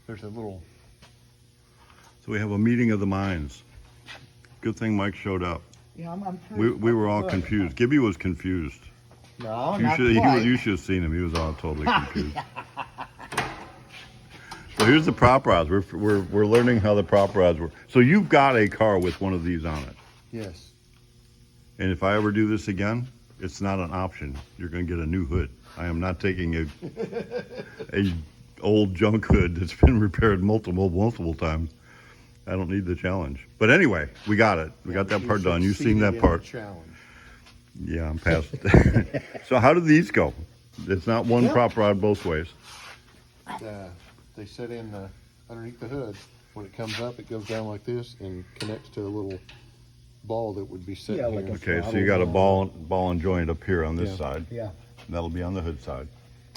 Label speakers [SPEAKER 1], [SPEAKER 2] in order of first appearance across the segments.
[SPEAKER 1] there's a little.
[SPEAKER 2] So we have a meeting of the minds. Good thing Mike showed up.
[SPEAKER 3] Yeah, I'm
[SPEAKER 2] We were all confused. Gibby was confused.
[SPEAKER 3] No,
[SPEAKER 2] You should have seen him. He was all totally confused. So here's the prop rods. We're learning how the prop rods work. So you've got a car with one of these on it.
[SPEAKER 1] Yes.
[SPEAKER 2] And if I ever do this again, it's not an option. You're going to get a new hood. I am not taking a old junk hood that's been repaired multiple times. I don't need the challenge. But anyway, we got it. We got that part done. You've seen that part.
[SPEAKER 1] Challenge.
[SPEAKER 2] Yeah, I'm past it. So how do these go? It's not one prop rod both ways.
[SPEAKER 1] They set in underneath the hood. When it comes up, it goes down like this and connects to a little ball that would be set here.
[SPEAKER 3] like a
[SPEAKER 2] Okay, so you got a ball and joint up here on this
[SPEAKER 1] Yeah.
[SPEAKER 2] side.
[SPEAKER 3] Yeah.
[SPEAKER 2] And that'll be on the hood side.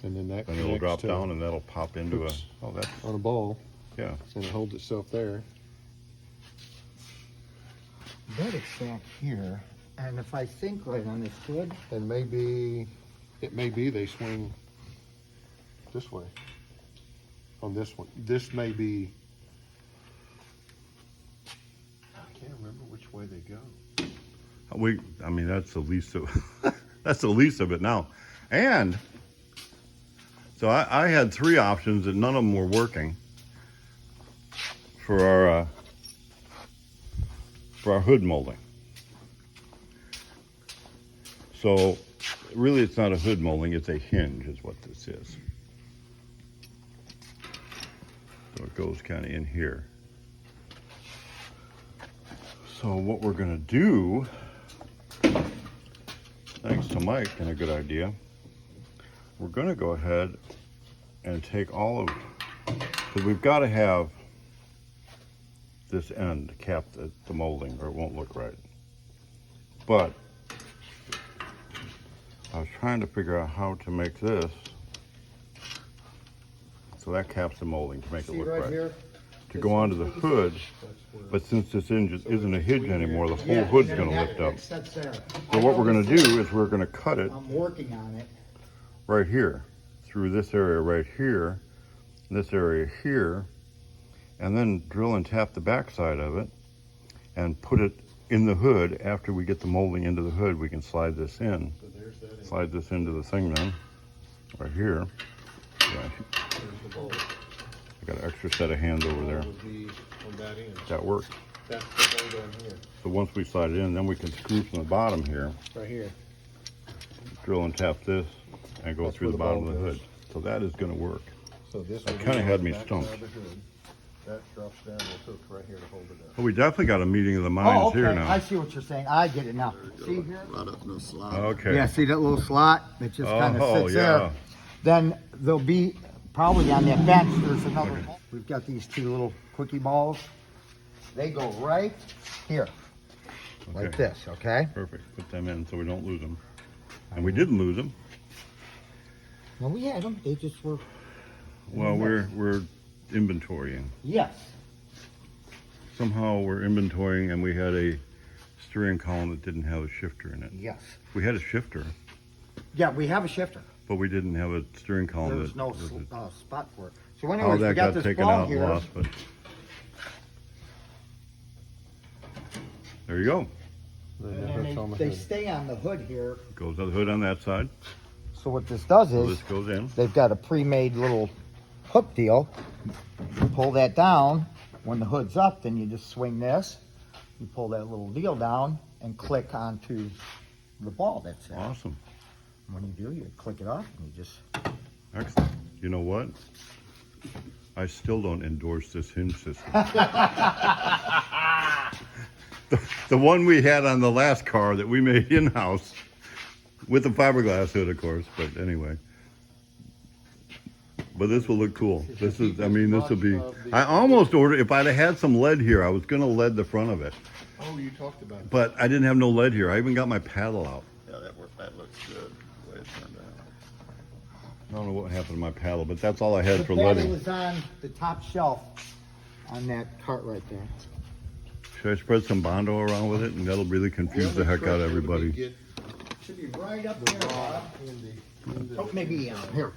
[SPEAKER 1] And then that
[SPEAKER 2] And it'll
[SPEAKER 1] connects
[SPEAKER 2] drop
[SPEAKER 1] to
[SPEAKER 2] down and that'll pop into a,
[SPEAKER 1] hooks
[SPEAKER 2] oh, that's,
[SPEAKER 1] on a ball,
[SPEAKER 2] yeah.
[SPEAKER 1] and it holds itself there.
[SPEAKER 3] That is back here, and if I think right on this hood,
[SPEAKER 1] And maybe, it may be they swing this way on this one. This may be, I can't remember which way they go.
[SPEAKER 2] I mean, that's the least of, that's the least of it now. And so I had three options and none of them were working for our hood molding. So really it's not a hood molding, it's a hinge is what this is. So it goes kind of in here. So what we're gonna do, thanks to Mike and a good idea, we're gonna go ahead and take all of, because we've got to have this end cap the molding or it won't look right. But I was trying to figure out how to make this so that caps the molding to make it look right.
[SPEAKER 3] here,
[SPEAKER 2] To go onto the hood, but since this hinge isn't a hinge anymore, the whole hood's gonna lift up.
[SPEAKER 3] That's there.
[SPEAKER 2] So what we're gonna do is we're gonna cut it
[SPEAKER 3] I'm working on it.
[SPEAKER 2] right here, through this area right here, this area here, and then drill and tap the back side of it and put it in the hood. After we get the molding into the hood, we can slide this in.
[SPEAKER 1] So there's that.
[SPEAKER 2] Slide this into the thing then, right here. Yeah,
[SPEAKER 1] There's the ball.
[SPEAKER 2] I got an extra set of hands over there.
[SPEAKER 1] Would be on that end.
[SPEAKER 2] That works.
[SPEAKER 1] That's the ball down here,
[SPEAKER 2] So once we slide it in, then we can screw from the bottom here,
[SPEAKER 1] right here.
[SPEAKER 2] drill and tap this, and go
[SPEAKER 1] That's
[SPEAKER 2] through
[SPEAKER 1] where
[SPEAKER 2] the
[SPEAKER 1] the
[SPEAKER 2] bottom
[SPEAKER 1] ball
[SPEAKER 2] of the
[SPEAKER 1] goes.
[SPEAKER 2] hood. So that is gonna work.
[SPEAKER 1] So this
[SPEAKER 2] That
[SPEAKER 1] will be
[SPEAKER 2] kinda
[SPEAKER 1] on
[SPEAKER 2] had
[SPEAKER 1] the
[SPEAKER 2] me
[SPEAKER 1] back
[SPEAKER 2] stumped.
[SPEAKER 1] side of the hood. That drops down with a hook right here to hold it up.
[SPEAKER 2] Well, we definitely got a meeting of the minds
[SPEAKER 3] Oh, okay,
[SPEAKER 2] here
[SPEAKER 3] I
[SPEAKER 2] now.
[SPEAKER 3] see what you're saying. I get it now. See here?
[SPEAKER 1] Right up no slide.
[SPEAKER 2] Okay.
[SPEAKER 3] Yeah, see that little slot that just kind of
[SPEAKER 2] Oh,
[SPEAKER 3] sits
[SPEAKER 2] yeah.
[SPEAKER 3] there? Then there'll be, probably on that bench, there's another, we've got these two little quickie balls. They go right here, like
[SPEAKER 2] Okay.
[SPEAKER 3] this, okay?
[SPEAKER 2] Perfect. Put them in so we don't lose them. And we didn't lose them.
[SPEAKER 3] No, we had them, they just were,
[SPEAKER 2] Well, we're inventorying.
[SPEAKER 3] yes.
[SPEAKER 2] Somehow we're inventorying and we had a steering column that didn't have a shifter in it.
[SPEAKER 3] Yes.
[SPEAKER 2] We had a shifter,
[SPEAKER 3] Yeah, we have a shifter.
[SPEAKER 2] but we didn't have a steering column
[SPEAKER 3] There's
[SPEAKER 2] that
[SPEAKER 3] no
[SPEAKER 2] was a-
[SPEAKER 3] spot for it. So
[SPEAKER 2] how
[SPEAKER 3] anyways, we
[SPEAKER 2] that
[SPEAKER 3] got
[SPEAKER 2] got
[SPEAKER 3] this
[SPEAKER 2] taken
[SPEAKER 3] ball
[SPEAKER 2] out and
[SPEAKER 3] here.
[SPEAKER 2] lost, but there you go.
[SPEAKER 1] Then
[SPEAKER 3] And
[SPEAKER 1] the
[SPEAKER 3] then
[SPEAKER 1] hook's on the
[SPEAKER 3] they
[SPEAKER 1] hood.
[SPEAKER 3] stay on the hood here.
[SPEAKER 2] Goes on the hood on that side.
[SPEAKER 3] So what this does
[SPEAKER 2] So
[SPEAKER 3] is,
[SPEAKER 2] this goes in.
[SPEAKER 3] they've got a pre-made little hook deal. You pull that down. When the hood's up, then you just swing this. You pull that little deal down and click onto the ball that's there.
[SPEAKER 2] Awesome.
[SPEAKER 3] When you do, you click it off and you just...
[SPEAKER 2] Excellent. You know what? I still don't endorse this hinge system. The one we had on the last car that we made in-house with the fiberglass hood, of course, but anyway. But this will look cool. This is, I mean, this will be, I almost ordered, if I'd have had some lead here, I was gonna lead the front of it.
[SPEAKER 1] Oh, you talked about it.
[SPEAKER 2] But I didn't have no lead here. I even got my paddle out.
[SPEAKER 1] Yeah, that looks good, the way it turned out.
[SPEAKER 2] I don't know what happened to my paddle, but that's all I had
[SPEAKER 3] The
[SPEAKER 2] for
[SPEAKER 3] paddle
[SPEAKER 2] leading.
[SPEAKER 3] is on the top shelf on that cart right there.
[SPEAKER 2] Should I spread some Bondo around with it? And that'll really confuse the heck out of everybody.
[SPEAKER 1] Get
[SPEAKER 3] Should be right up
[SPEAKER 1] the
[SPEAKER 3] there,
[SPEAKER 1] rod
[SPEAKER 3] Bob.
[SPEAKER 1] in the
[SPEAKER 3] Oh, maybe here.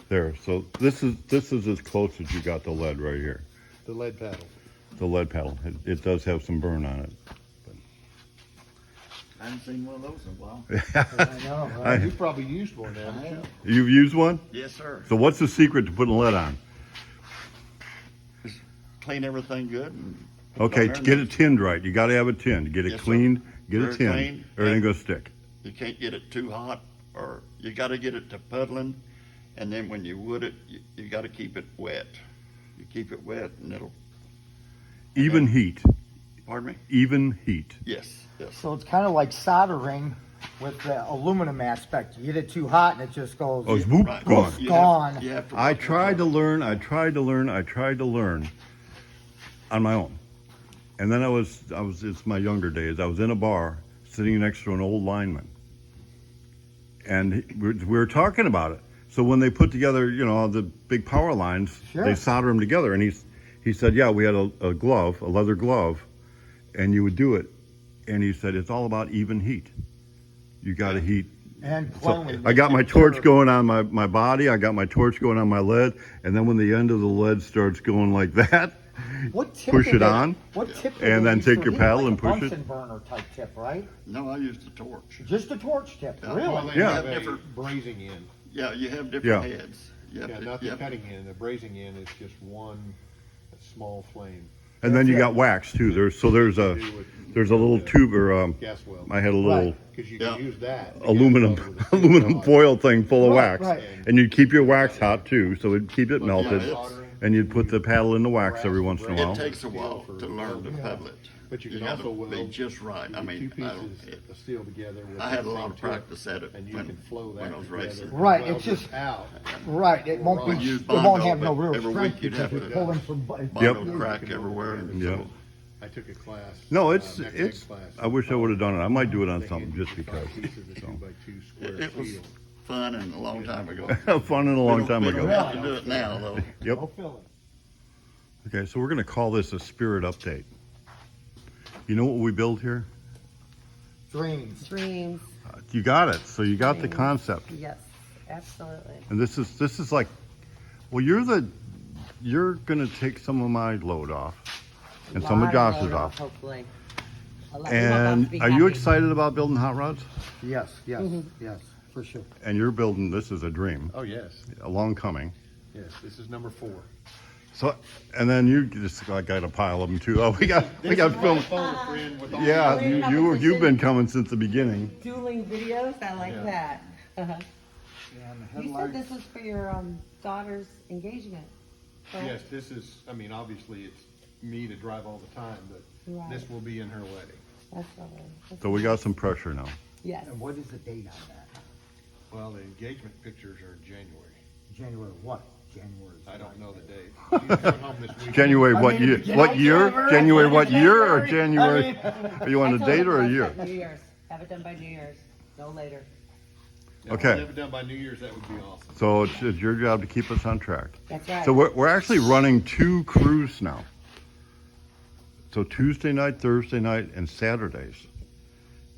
[SPEAKER 2] There, so this is as close as you got to lead right here.
[SPEAKER 1] The lead paddle.
[SPEAKER 2] The lead paddle. It does have some burn on it.
[SPEAKER 4] I haven't seen one of those in a while.
[SPEAKER 3] I know, right?
[SPEAKER 1] You probably used one, haven't you?
[SPEAKER 2] You've used one?
[SPEAKER 4] Yes, sir.
[SPEAKER 2] So what's the secret to putting lead on?
[SPEAKER 4] Just clean everything good. And
[SPEAKER 2] Okay,
[SPEAKER 4] put
[SPEAKER 2] to
[SPEAKER 4] it on
[SPEAKER 2] get
[SPEAKER 4] there.
[SPEAKER 2] it tinned right, you gotta have it tinned. Get it
[SPEAKER 4] Yes, sir.
[SPEAKER 2] cleaned, get
[SPEAKER 4] Very
[SPEAKER 2] it tinned,
[SPEAKER 4] clean,
[SPEAKER 2] everything
[SPEAKER 4] and-
[SPEAKER 2] goes stick.
[SPEAKER 4] You can't get it too hot, or you got to get it to puddling, and then when you wood it, you got to keep it wet. You keep it wet, and it'll.
[SPEAKER 2] Even heat,
[SPEAKER 4] Pardon me?
[SPEAKER 2] even heat.
[SPEAKER 4] Yes, yes.
[SPEAKER 3] So it's kind of like soldering with the aluminum aspect. You get it too hot and it just goes.
[SPEAKER 2] Oh, it's whoop,
[SPEAKER 4] Right.
[SPEAKER 2] gone.
[SPEAKER 4] You
[SPEAKER 3] Gone.
[SPEAKER 4] Have, you have to
[SPEAKER 2] I
[SPEAKER 4] work
[SPEAKER 2] tried to
[SPEAKER 4] with
[SPEAKER 2] learn on my own. And then it's my younger days. I was in a bar sitting next to an old lineman. And we were talking about it. So when they put together, the big power lines,
[SPEAKER 3] Sure.
[SPEAKER 2] they solder them together. And he said, yeah, we had a glove, a leather glove, and you would do it. And he said, it's all about even heat. You got to heat.
[SPEAKER 3] And
[SPEAKER 2] So
[SPEAKER 3] cleanliness.
[SPEAKER 2] I got my torch going on my body. I got my torch going on my lead. And then when the end of the lead starts going like that,
[SPEAKER 3] What tip
[SPEAKER 2] push
[SPEAKER 3] did
[SPEAKER 2] it
[SPEAKER 3] they-
[SPEAKER 2] on,
[SPEAKER 3] What tip did
[SPEAKER 2] and
[SPEAKER 3] they
[SPEAKER 2] then
[SPEAKER 3] use
[SPEAKER 2] take
[SPEAKER 3] for
[SPEAKER 2] your
[SPEAKER 3] heat?
[SPEAKER 2] paddle
[SPEAKER 3] Like
[SPEAKER 2] and
[SPEAKER 3] a
[SPEAKER 2] push it?
[SPEAKER 3] Bunsen burner type tip, right?
[SPEAKER 4] No, I used the torch.
[SPEAKER 3] Just a torch tip,
[SPEAKER 4] Yeah.
[SPEAKER 3] really?
[SPEAKER 1] Well, they
[SPEAKER 2] Yeah.
[SPEAKER 1] have a
[SPEAKER 4] Different-
[SPEAKER 1] brazing end.
[SPEAKER 4] Yeah, you have different
[SPEAKER 2] Yeah.
[SPEAKER 4] heads. You have
[SPEAKER 1] Yeah,
[SPEAKER 4] to-
[SPEAKER 1] not
[SPEAKER 4] you
[SPEAKER 1] the
[SPEAKER 4] have to-
[SPEAKER 1] cutting end. The brazing end is just one small flame.
[SPEAKER 2] and then you
[SPEAKER 3] That's
[SPEAKER 2] got wax too. There's a
[SPEAKER 1] Do with
[SPEAKER 2] little tube or
[SPEAKER 1] gas well.
[SPEAKER 2] I had a little
[SPEAKER 3] Right.
[SPEAKER 1] Because you
[SPEAKER 4] Yeah.
[SPEAKER 1] can use that. the gas
[SPEAKER 2] aluminum
[SPEAKER 1] well with a steel
[SPEAKER 2] aluminum
[SPEAKER 1] rod.
[SPEAKER 2] foil thing full of
[SPEAKER 3] Right,
[SPEAKER 2] wax,
[SPEAKER 3] right.
[SPEAKER 2] and you'd keep your wax hot too, so it'd keep it melted.
[SPEAKER 4] it's-
[SPEAKER 2] And you'd put the paddle in the wax every once in a while.
[SPEAKER 4] It takes a while to learn to puddle it.
[SPEAKER 1] But you can
[SPEAKER 4] gotta
[SPEAKER 1] also weld
[SPEAKER 4] be just right. I
[SPEAKER 1] You get
[SPEAKER 4] mean,
[SPEAKER 1] two
[SPEAKER 4] I don't-
[SPEAKER 1] pieces of steel together. With
[SPEAKER 4] I had
[SPEAKER 1] the
[SPEAKER 4] a lot
[SPEAKER 1] same
[SPEAKER 4] of
[SPEAKER 1] tip,
[SPEAKER 4] practice at it
[SPEAKER 1] and you
[SPEAKER 4] when-
[SPEAKER 1] can flow that
[SPEAKER 4] when I was
[SPEAKER 1] together.
[SPEAKER 4] racing.
[SPEAKER 3] Right,
[SPEAKER 1] Weld
[SPEAKER 3] it's just-
[SPEAKER 1] it out.
[SPEAKER 3] Right, it won't
[SPEAKER 4] When
[SPEAKER 3] be,
[SPEAKER 4] you use
[SPEAKER 3] it won't
[SPEAKER 4] Bondo,
[SPEAKER 3] have no
[SPEAKER 4] but
[SPEAKER 3] real
[SPEAKER 4] every
[SPEAKER 3] strength
[SPEAKER 4] week you'd
[SPEAKER 3] because
[SPEAKER 4] have
[SPEAKER 3] you're
[SPEAKER 4] to-
[SPEAKER 3] pulling from.
[SPEAKER 4] Bondo
[SPEAKER 2] Yep.
[SPEAKER 4] crack everywhere. And
[SPEAKER 2] Yep.
[SPEAKER 4] so
[SPEAKER 1] I took a class.
[SPEAKER 2] No,
[SPEAKER 1] mechanics
[SPEAKER 2] it's.
[SPEAKER 1] class.
[SPEAKER 2] I wish I would have done it. I might do it on
[SPEAKER 1] They
[SPEAKER 2] something
[SPEAKER 1] hand you
[SPEAKER 2] just
[SPEAKER 1] the
[SPEAKER 2] because.
[SPEAKER 1] five pieces of
[SPEAKER 2] So.
[SPEAKER 1] 2x2 square
[SPEAKER 4] it was
[SPEAKER 1] steel.
[SPEAKER 4] fun and a long time ago.
[SPEAKER 2] Fun and a long time
[SPEAKER 4] We don't
[SPEAKER 2] ago.
[SPEAKER 4] have to do it now, though.
[SPEAKER 2] Yep.
[SPEAKER 3] No filling.
[SPEAKER 2] Okay, so we're gonna call this a spirit update. You know what we build here?
[SPEAKER 3] Dreams.
[SPEAKER 5] Dreams,
[SPEAKER 2] You got it. So you got the concept.
[SPEAKER 5] yes, absolutely.
[SPEAKER 2] And this is like, well, you're gonna take some of my load off, and some of
[SPEAKER 5] Lot
[SPEAKER 2] Josh's
[SPEAKER 5] load
[SPEAKER 2] off.
[SPEAKER 5] Hopefully. A lot- we want them
[SPEAKER 2] And
[SPEAKER 5] to be
[SPEAKER 2] are you
[SPEAKER 5] happy.
[SPEAKER 2] excited about building hot rods?
[SPEAKER 3] Yes, yes,
[SPEAKER 5] Mm-hmm.
[SPEAKER 3] yes, for sure.
[SPEAKER 2] And you're building. This is a dream,
[SPEAKER 1] Oh, yes.
[SPEAKER 2] a long coming.
[SPEAKER 1] Yes, this is number 4.
[SPEAKER 2] So, and then you just I got a pile of them too. Oh, we got film. Yeah, you've been coming since the beginning.
[SPEAKER 5] Dueling videos, I like
[SPEAKER 1] Yeah.
[SPEAKER 5] that. Uh-huh.
[SPEAKER 3] Yeah, and the
[SPEAKER 5] You said
[SPEAKER 3] headlights.
[SPEAKER 5] this was for your daughter's engagement. correct?
[SPEAKER 1] Yes, this is, I mean, obviously, it's me to drive all the time, but
[SPEAKER 5] Right.
[SPEAKER 1] this will be in her wedding.
[SPEAKER 5] That's lovely. That's
[SPEAKER 2] So we got
[SPEAKER 5] nice.
[SPEAKER 2] some pressure now.
[SPEAKER 5] Yes.
[SPEAKER 3] And what is the date on that?
[SPEAKER 1] Well, the engagement pictures are in January.
[SPEAKER 3] January what? January.
[SPEAKER 1] I don't know the date. She's coming home this weekend.
[SPEAKER 2] January
[SPEAKER 3] I
[SPEAKER 2] what
[SPEAKER 3] mean,
[SPEAKER 2] year?
[SPEAKER 3] yeah,
[SPEAKER 2] What year?
[SPEAKER 3] January.
[SPEAKER 2] January what year or
[SPEAKER 3] I
[SPEAKER 2] January?
[SPEAKER 3] mean-
[SPEAKER 2] Are you on
[SPEAKER 5] I
[SPEAKER 2] a
[SPEAKER 5] told
[SPEAKER 2] date
[SPEAKER 5] him
[SPEAKER 2] or a
[SPEAKER 5] last
[SPEAKER 2] year?
[SPEAKER 5] time, New Year's. Have it done by New Year's, no later.
[SPEAKER 1] If
[SPEAKER 2] Okay.
[SPEAKER 1] we have it done by New Year's, that would be awesome.
[SPEAKER 2] So it's your job to keep us on track.
[SPEAKER 5] That's right.
[SPEAKER 2] So we're actually running 2 crews now. So Tuesday night, Thursday night, and Saturdays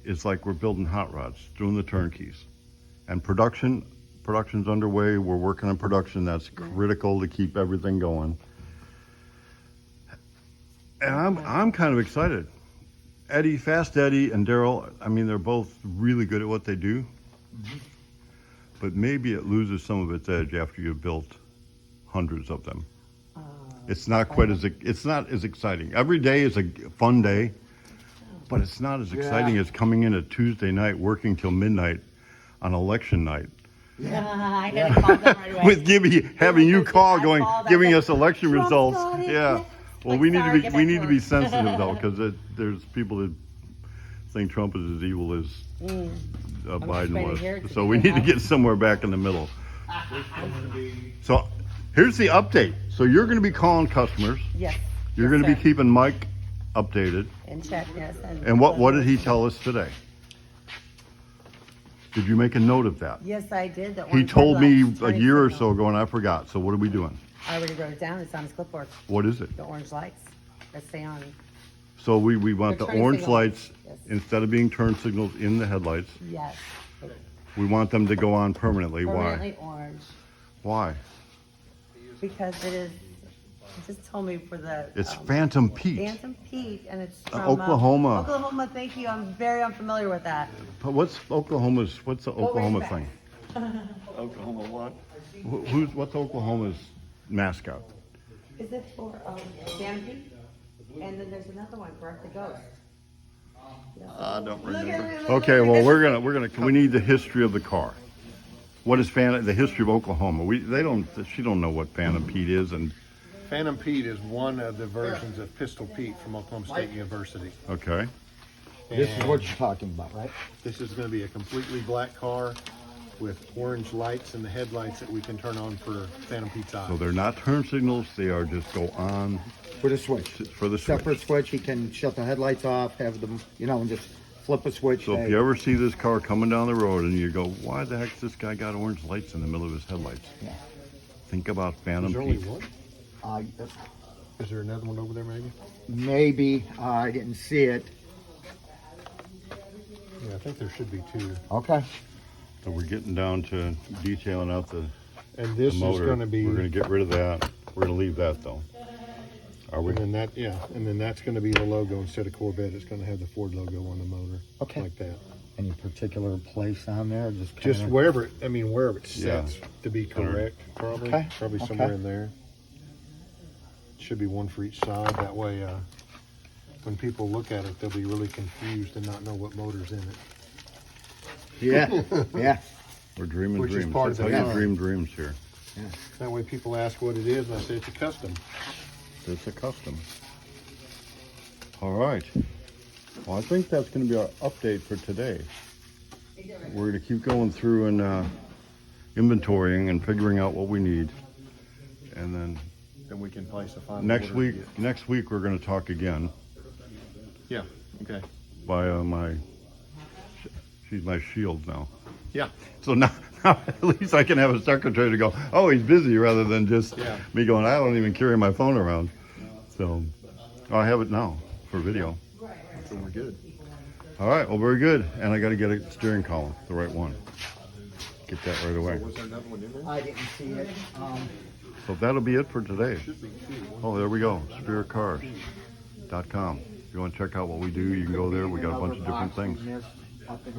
[SPEAKER 2] is like we're building hot rods, doing the turnkeys. And production's underway. We're working on production. That's critical to keep everything going. And I'm kind of excited. Fast Eddie and Daryl, I mean, they're both really good at what they do. But maybe it loses some of its edge after you've built hundreds of them. It's not quite it's not as exciting. Every day is a fun day, but it's not as exciting as coming in a Tuesday night, working till midnight on election night.
[SPEAKER 5] I got to call them right away.
[SPEAKER 2] With having you call, going,
[SPEAKER 5] called, I
[SPEAKER 2] giving
[SPEAKER 5] said,
[SPEAKER 2] us election
[SPEAKER 5] "Trump's
[SPEAKER 2] results.
[SPEAKER 5] got it."
[SPEAKER 2] Yeah. Well,
[SPEAKER 5] Like,
[SPEAKER 2] we need
[SPEAKER 5] sorry,
[SPEAKER 2] to
[SPEAKER 5] get
[SPEAKER 2] be
[SPEAKER 5] back to
[SPEAKER 2] be
[SPEAKER 5] work.
[SPEAKER 2] sensitive though, because there's people that think Trump is as evil as
[SPEAKER 5] Mm.
[SPEAKER 2] Biden
[SPEAKER 5] waiting
[SPEAKER 2] was.
[SPEAKER 5] here to
[SPEAKER 2] So
[SPEAKER 5] be
[SPEAKER 2] we
[SPEAKER 5] the
[SPEAKER 2] need to
[SPEAKER 5] house.
[SPEAKER 2] get somewhere back in the middle.
[SPEAKER 1] This one's gonna be,
[SPEAKER 2] So here's the update. So you're going to be calling customers.
[SPEAKER 5] Yes.
[SPEAKER 2] You're
[SPEAKER 5] Yes,
[SPEAKER 2] going to be
[SPEAKER 5] sir.
[SPEAKER 2] keeping Mike updated.
[SPEAKER 5] In check, yes.
[SPEAKER 2] And what did he tell us today? Did you make a note of that?
[SPEAKER 5] Yes, I did. The
[SPEAKER 2] He
[SPEAKER 5] orange
[SPEAKER 2] told me
[SPEAKER 5] headlights,
[SPEAKER 2] a
[SPEAKER 5] turning
[SPEAKER 2] year or
[SPEAKER 5] signal.
[SPEAKER 2] so ago, and I forgot. So what are we doing?
[SPEAKER 5] I already wrote it down. It's on his clipboard.
[SPEAKER 2] What is it?
[SPEAKER 5] The orange lights that stay on.
[SPEAKER 2] So we want
[SPEAKER 5] They're
[SPEAKER 2] the
[SPEAKER 5] turn
[SPEAKER 2] orange
[SPEAKER 5] signals.
[SPEAKER 2] lights,
[SPEAKER 5] Yes.
[SPEAKER 2] instead of being turn signals in the headlights,
[SPEAKER 5] Yes.
[SPEAKER 2] we want them to go on permanently. Why?
[SPEAKER 5] Permanently orange.
[SPEAKER 2] Why?
[SPEAKER 5] Because it is, he just told me for the.
[SPEAKER 2] It's Phantom Pete.
[SPEAKER 5] Phantom Pete, and it's from
[SPEAKER 2] Oklahoma.
[SPEAKER 5] Oklahoma, thank you. I'm very unfamiliar with that.
[SPEAKER 2] But what's the Oklahoma
[SPEAKER 5] back.
[SPEAKER 2] thing?
[SPEAKER 4] Oklahoma what?
[SPEAKER 2] What's Oklahoma's mascot?
[SPEAKER 5] Is it for Phantom Pete? And then there's another one, correct? The ghost.
[SPEAKER 4] I don't remember.
[SPEAKER 2] Okay, well we need the history of the car. What is the history of Oklahoma? She don't know what Phantom Pete is, and
[SPEAKER 1] Phantom Pete is one of the versions of Pistol Pete from Oklahoma State University.
[SPEAKER 2] okay.
[SPEAKER 3] This is what you're talking about, right?
[SPEAKER 1] This is going to be a completely black car with orange lights in the headlights that we can turn on for Phantom Pete's eyes.
[SPEAKER 2] So they're not turn signals; they are just go on
[SPEAKER 3] For the switch.
[SPEAKER 2] for the switch.
[SPEAKER 3] Separate switch, you can shut the headlights off, have them, and just flip a switch.
[SPEAKER 2] So if you ever see this car coming down the road and you go, "Why the heck's this guy got orange lights in the middle of his headlights?"
[SPEAKER 3] Yeah.
[SPEAKER 2] Think about Phantom
[SPEAKER 1] Is there only
[SPEAKER 2] Pete.
[SPEAKER 1] one? Is there another one over there maybe?
[SPEAKER 3] Maybe, I didn't see it.
[SPEAKER 1] Yeah, I think there should be two.
[SPEAKER 3] Okay.
[SPEAKER 2] So we're getting down to detailing out the
[SPEAKER 1] And this is
[SPEAKER 2] motor.
[SPEAKER 1] going to be,
[SPEAKER 2] We're going to get rid of that. We're going to leave that though. Are we?
[SPEAKER 1] and then that's going to be the logo instead of Corvette. It's going to have the Ford logo on the motor.
[SPEAKER 3] Okay.
[SPEAKER 1] Like that.
[SPEAKER 3] Any particular place on there?
[SPEAKER 1] Just wherever it
[SPEAKER 2] Yeah.
[SPEAKER 1] sets to be correct, probably.
[SPEAKER 3] Okay,
[SPEAKER 1] Probably
[SPEAKER 3] okay.
[SPEAKER 1] somewhere in there. Should be one for each side. That way, when people look at it, they'll be really confused and not know what motor's in it.
[SPEAKER 3] Yeah, yeah.
[SPEAKER 2] We're dreaming
[SPEAKER 1] Which is
[SPEAKER 2] dreams.
[SPEAKER 1] part of
[SPEAKER 2] That's
[SPEAKER 1] the
[SPEAKER 2] how you
[SPEAKER 1] fun.
[SPEAKER 2] dream dreams here.
[SPEAKER 1] That way people ask what it is, and I say it's a custom.
[SPEAKER 2] It's a custom. All right. Well, I think that's going to be our update for today. We're going to keep going through and inventorying and figuring out what we need. And then
[SPEAKER 1] we can place a final
[SPEAKER 2] next
[SPEAKER 1] order.
[SPEAKER 2] week we're going to talk again
[SPEAKER 1] Yeah, okay.
[SPEAKER 2] by she's my shield now.
[SPEAKER 1] Yeah.
[SPEAKER 2] So now at least I can have a secretary to go, oh, he's busy, rather than just
[SPEAKER 1] Yeah.
[SPEAKER 2] me going, I don't even carry my phone around. So I have it now for video.
[SPEAKER 1] So we're good.
[SPEAKER 2] All right, well, very good. And I got to get a steering column, the right one. Get that right away.
[SPEAKER 1] Was there another one in there?
[SPEAKER 3] I didn't see it.
[SPEAKER 2] So that'll be it for today. Oh, there we go, spiritcars.com. If you want to check out what we do, you can go there. We got a bunch of different things.
[SPEAKER 3] Up in